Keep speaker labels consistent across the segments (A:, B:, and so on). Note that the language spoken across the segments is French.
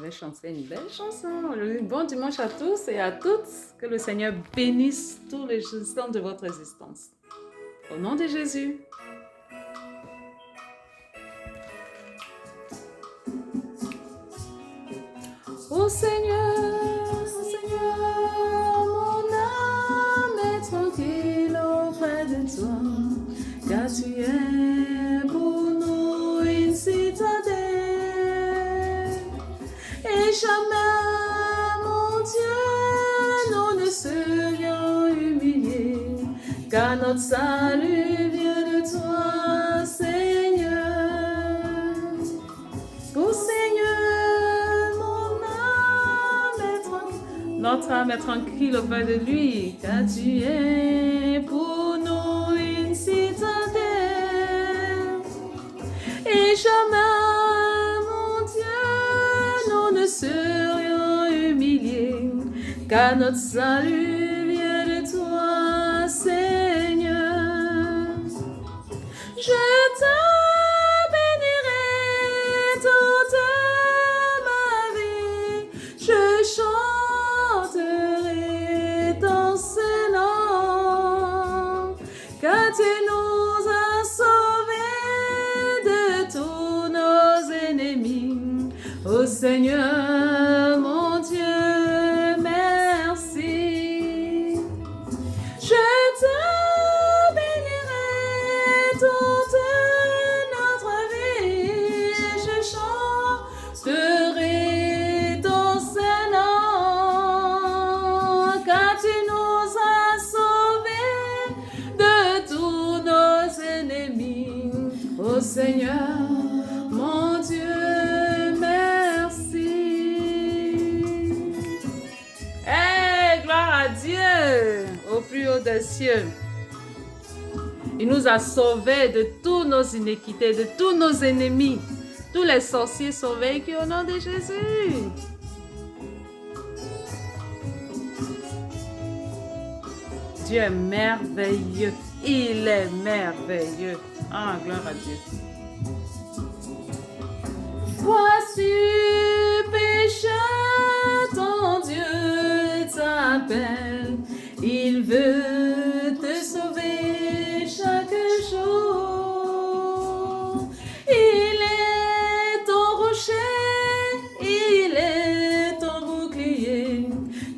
A: Je vais chanter une belle chanson. Bon dimanche à tous et à toutes. Que le Seigneur bénisse tous les instants de votre existence. Au nom de Jésus. Ô Seigneur, mon âme est tranquille auprès de toi, car tu es pour nous une citadelle. Et jamais, mon Dieu, nous ne serions humiliés, car notre salut vient de toi, Seigneur. Ô Seigneur, notre âme est tranquille auprès de lui, car tu es pour nous une citadelle. Et jamais, mon Dieu, nous ne serions humiliés, car notre salut vient de toi, Seigneur. Je te bénirai toute ma vie, je chanterai ton nom, car tu nous as sauvés de tous nos ennemis. Ô Seigneur, mon Dieu, merci. Je te bénirai toute notre vie, je chanterai ton Saint-Nom, car tu nous as sauvés de tous nos ennemis. Ô Seigneur, mon Dieu, merci. Hey, gloire à Dieu, au plus haut des cieux. Il nous a sauvés de toutes nos iniquités, de tous nos ennemis. Tous les sorciers sont vaincus au nom de Jésus. Dieu est merveilleux. Il est merveilleux. Ah, gloire à Dieu. Voici pécheur, ton Dieu t'appelle. Il veut te sauver chaque jour. Il est ton rocher, il est ton bouclier.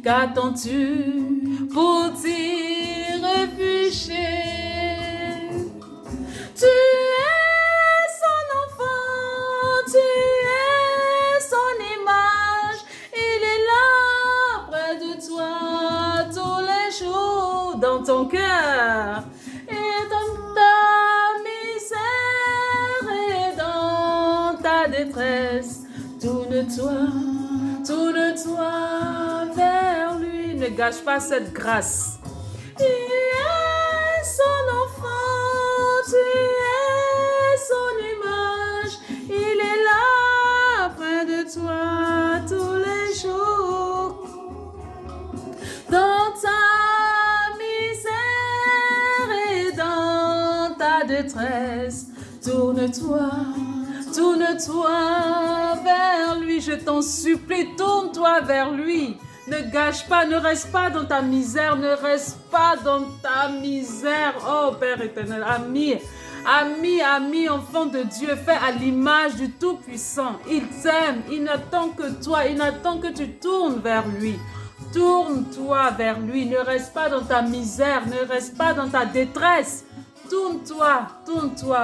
A: Qu'attends-tu pour t'y réfugier? Tu es son enfant, tu es son image. Il est là près de toi tous les jours dans ton cœur. Et dans ta misère et dans ta détresse, tourne-toi vers lui. Ne gâche pas cette grâce. Tu es son enfant, tu es son image. Il est là près de toi tous les jours. Dans ta misère et dans ta détresse, tourne-toi vers lui. Je t'en supplie, tourne-toi vers lui. Ne gâche pas, ne reste pas dans ta misère, ne reste pas dans ta misère. Oh Père éternel, ami, enfant de Dieu, fait à l'image du Tout-Puissant. Il t'aime, il n'attend que toi, il n'attend que tu tournes vers lui. Tourne-toi vers lui, ne reste pas dans ta misère, ne reste pas dans ta détresse. Tourne-toi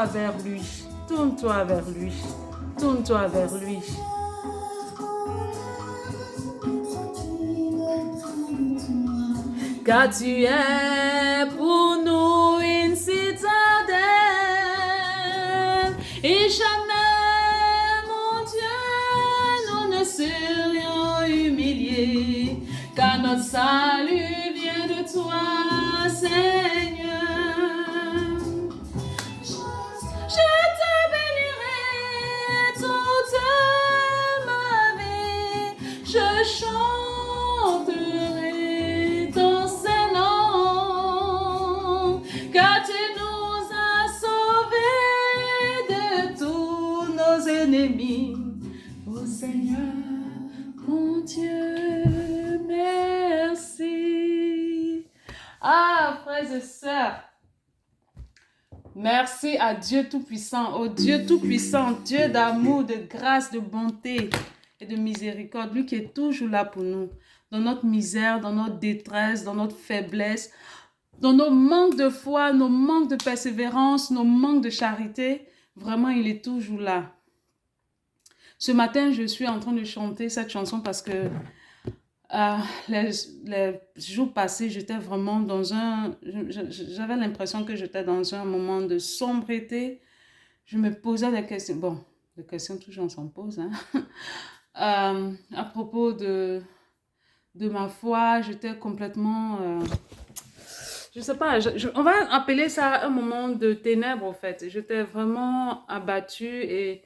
A: vers lui, tourne-toi vers lui, tourne-toi vers lui. Car tu es pour nous une citadelle. Et jamais, mon Dieu, nous ne serions humiliés, car notre salut vient de toi, Seigneur. Je te bénirai toute ma vie, je chanterai ton Saint-Nom, car tu nous as sauvés de tous nos ennemis. Ô Seigneur, Dieu, merci. Ah, frères et sœurs, merci à Dieu Tout-Puissant, au Dieu Tout-Puissant, Dieu d'amour, de grâce, de bonté et de miséricorde, lui qui est toujours là pour nous, dans notre misère, dans notre détresse, dans notre faiblesse, dans nos manques de foi, nos manques de persévérance, nos manques de charité. Vraiment, il est toujours là. Ce matin, je suis en train de chanter cette chanson parce que les jours passés, j'étais vraiment dans un... J'avais l'impression que j'étais dans un moment de sombreté. Je me posais des questions. Bon, des questions, toujours on s'en pose. Hein? À propos de ma foi, j'étais complètement... je sais pas, on va appeler ça un moment de ténèbres, en fait. J'étais vraiment abattue et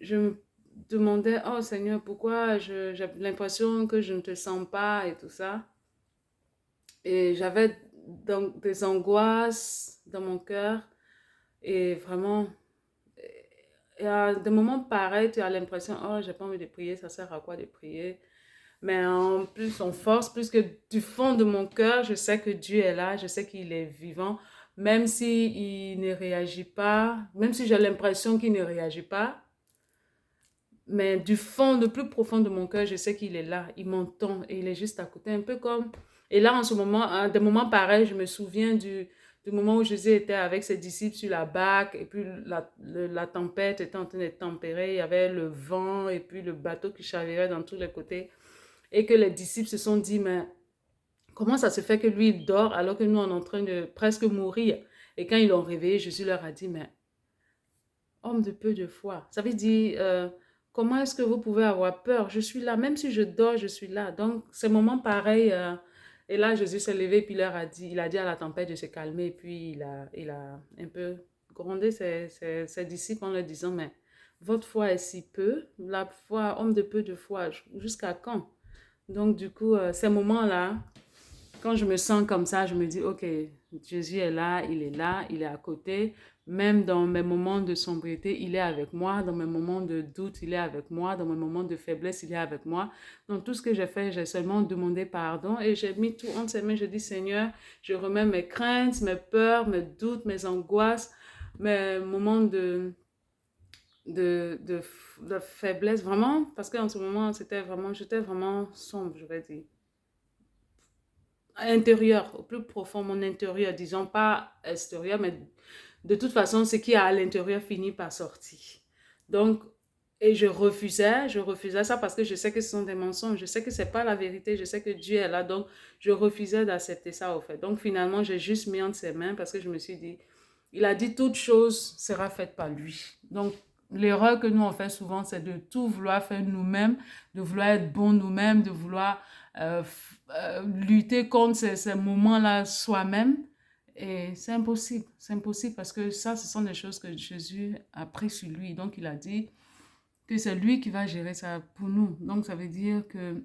A: je me demandais, oh Seigneur, pourquoi j'ai l'impression que je ne te sens pas et tout ça. Et j'avais donc des angoisses dans mon cœur et vraiment, et à des moments pareils, tu as l'impression, oh, j'ai pas envie de prier, ça sert à quoi de prier? Mais en plus, on force, plus que du fond de mon cœur, je sais que Dieu est là, je sais qu'il est vivant, même s'il ne réagit pas, même si j'ai l'impression qu'il ne réagit pas, mais du fond, le plus profond de mon cœur, je sais qu'il est là, il m'entend et il est juste à côté, un peu comme... Et là, en ce moment, à des moments pareils, je me souviens du moment où Jésus était avec ses disciples sur la barque et puis la tempête était en train de tempérer, il y avait le vent et puis le bateau qui chavirait dans tous les côtés. Et que les disciples se sont dit, mais comment ça se fait que lui, il dort alors que nous, on est en train de presque mourir? Et quand ils l'ont réveillé, Jésus leur a dit, mais homme de peu de foi, ça veut dire, comment est-ce que vous pouvez avoir peur? Je suis là, même si je dors, je suis là. Donc, ces moments pareils, et là, Jésus s'est levé, puis il a dit à la tempête de se calmer, et puis il a un peu grondé ses disciples en leur disant, mais votre foi est si peu, la foi, homme de peu de foi, jusqu'à quand? Donc, du coup, ces moments-là, quand je me sens comme ça, je me dis, OK, Jésus est là, il est à côté. Même dans mes moments de sobriété, il est avec moi. Dans mes moments de doute, il est avec moi. Dans mes moments de faiblesse, il est avec moi. Donc, tout ce que j'ai fait, j'ai seulement demandé pardon et j'ai mis tout entre ses mains. Je dis, Seigneur, je remets mes craintes, mes peurs, mes doutes, mes angoisses, mes moments de, de, de faiblesse, vraiment, parce qu'en ce moment, j'étais vraiment sombre, je vais dire. Intérieur, au plus profond, mon intérieur, disons pas extérieur, mais de toute façon, ce qui est à l'intérieur finit par sortir. Donc, et je refusais ça parce que je sais que ce sont des mensonges, je sais que c'est pas la vérité, je sais que Dieu est là, donc je refusais d'accepter ça au fait. Donc finalement, j'ai juste mis entre ses mains parce que je me suis dit, il a dit toute chose sera faite par lui. Donc, l'erreur que nous on fait souvent, c'est de tout vouloir faire nous-mêmes, de vouloir être bon nous-mêmes, de vouloir lutter contre ces moments-là soi-même. Et c'est impossible parce que ça, ce sont des choses que Jésus a pris sur lui. Donc, il a dit que c'est lui qui va gérer ça pour nous. Donc, ça veut dire que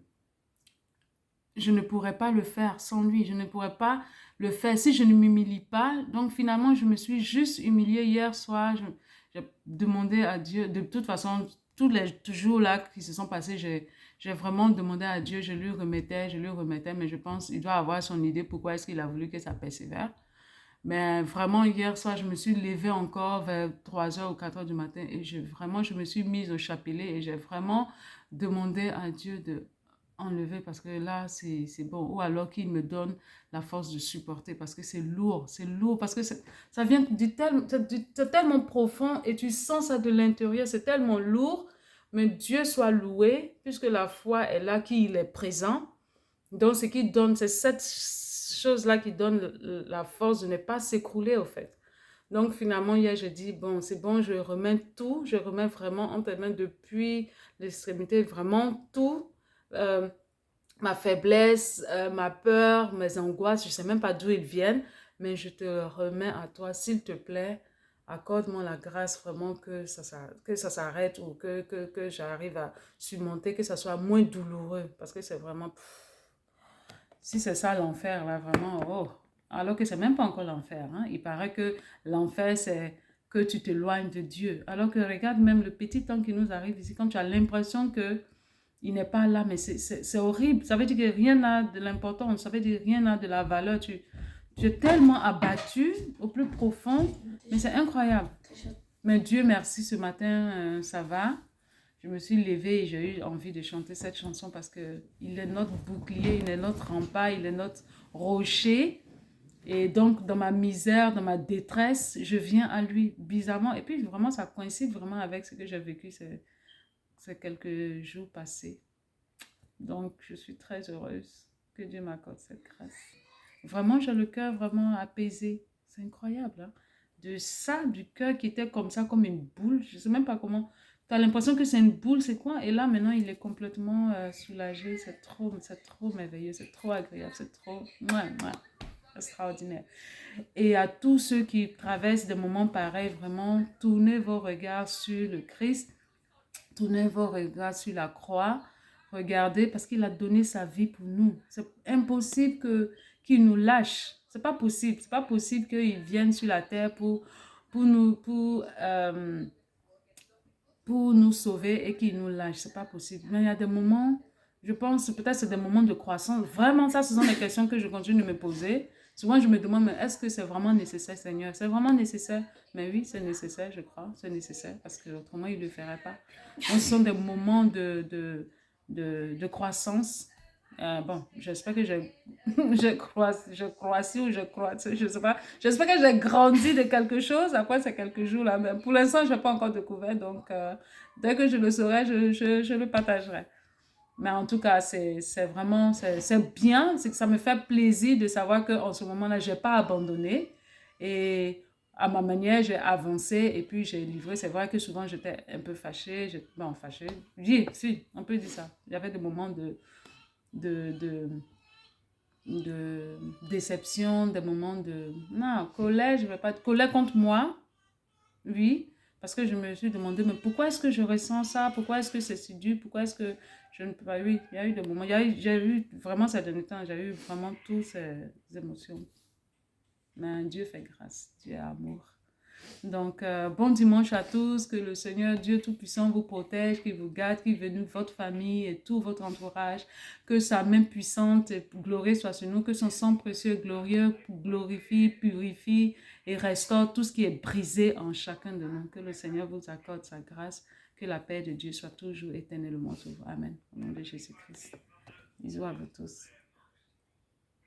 A: je ne pourrais pas le faire sans lui. Je ne pourrais pas le faire si je ne m'humilie pas. Donc, finalement, je me suis juste humiliée hier soir. J'ai demandé à Dieu, de toute façon, tous les jours là qui se sont passés, j'ai vraiment demandé à Dieu, je lui remettais, mais je pense qu'il doit avoir son idée pourquoi est-ce qu'il a voulu que ça persévère. Mais vraiment, hier soir, je me suis levée encore vers 3h ou 4h du matin et je me suis mise au chapelet et j'ai vraiment demandé à Dieu de enlever parce que là, c'est bon. Ou alors qu'il me donne la force de supporter parce que c'est lourd parce que ça vient c'est tellement profond et tu sens ça de l'intérieur, c'est tellement lourd. Mais Dieu soit loué puisque la foi est là, qu'il est présent. Donc, ce qui donne, c'est cette chose-là qui donne la force de ne pas s'écrouler, au fait. Donc, finalement, hier, j'ai dit, bon, c'est bon, je remets tout, je remets vraiment entre tes mains depuis l'extrémité, vraiment tout, ma faiblesse, ma peur, mes angoisses, je ne sais même pas d'où ils viennent, mais je te remets à toi, s'il te plaît, accorde-moi la grâce vraiment que ça s'arrête ou que j'arrive à surmonter, que ça soit moins douloureux, parce que c'est vraiment... Si c'est ça l'enfer, là, vraiment, oh. Alors que c'est même pas encore l'enfer. Hein. Il paraît que l'enfer, c'est que tu t'éloignes de Dieu. Alors que regarde même le petit temps qui nous arrive ici, quand tu as l'impression que Il n'est pas là, mais c'est horrible. Ça veut dire que rien n'a de l'importance, ça veut dire que rien n'a de la valeur. Tu es tellement abattu au plus profond, mais c'est incroyable. Mais Dieu merci, ce matin, ça va. Je me suis levée et j'ai eu envie de chanter cette chanson parce qu'il est notre bouclier, il est notre rempart, il est notre rocher. Et donc, dans ma misère, dans ma détresse, je viens à lui bizarrement. Et puis, vraiment, ça coïncide vraiment avec ce que j'ai vécu ces quelques jours passés. Donc, je suis très heureuse que Dieu m'accorde cette grâce. Vraiment, j'ai le cœur vraiment apaisé. C'est incroyable, hein? De ça, du cœur qui était comme ça, comme une boule. Je ne sais même pas comment. Tu as l'impression que c'est une boule, c'est quoi? Et là, maintenant, il est complètement soulagé. C'est trop merveilleux, c'est trop agréable, c'est trop extraordinaire. Et à tous ceux qui traversent des moments pareils, vraiment, tournez vos regards sur le Christ. Tournez vos regards sur la croix. Regardez, parce qu'il a donné sa vie pour nous. C'est impossible qu'il nous lâche. C'est pas possible. C'est pas possible qu'il vienne sur la terre pour nous sauver et qu'il nous lâche. C'est pas possible. Mais il y a des moments, je pense, peut-être c'est des moments de croissance. Vraiment, ça, ce sont des questions que je continue de me poser. Souvent, je me demande, mais est-ce que c'est vraiment nécessaire, Seigneur? C'est vraiment nécessaire? Mais oui, c'est nécessaire, je crois. C'est nécessaire parce que autrement, il ne le ferait pas. Donc, ce sont des moments de croissance. Bon, j'espère que je crois ou je crois, je sais pas. J'espère que j'ai grandi de quelque chose. Après ces quelques jours-là, mais pour l'instant, je n'ai pas encore découvert. Donc, dès que je le saurai, je le partagerai. Mais en tout cas, c'est vraiment, c'est bien, c'est que ça me fait plaisir de savoir qu'en ce moment-là, je n'ai pas abandonné. Et à ma manière, j'ai avancé et puis j'ai livré. C'est vrai que souvent, j'étais un peu fâchée. Bon, fâchée. Oui, si, on peut dire ça. Il y avait des moments de, de, de déception, des moments de... Non, colère, je ne vais pas... Colère contre moi, oui. Parce que je me suis demandé, mais pourquoi est-ce que je ressens ça? Pourquoi est-ce que c'est si dur? Pourquoi est-ce que je ne peux pas... Oui, il y a eu des moments. J'ai eu vraiment ces derniers temps, j'ai eu vraiment toutes ces émotions. Mais Dieu fait grâce. Dieu est amour. Donc, bon dimanche à tous. Que le Seigneur Dieu Tout-Puissant vous protège, qu'il vous garde, qu'il bénisse votre famille et tout votre entourage. Que sa main puissante et glorieuse soit sur nous. Que son sang précieux et glorieux glorifie, purifie et restaure tout ce qui est brisé en chacun de nous. Que le Seigneur vous accorde sa grâce. Que la paix de Dieu soit toujours éternellement sur vous. Amen. Au nom de Jésus-Christ. Bisous à vous tous.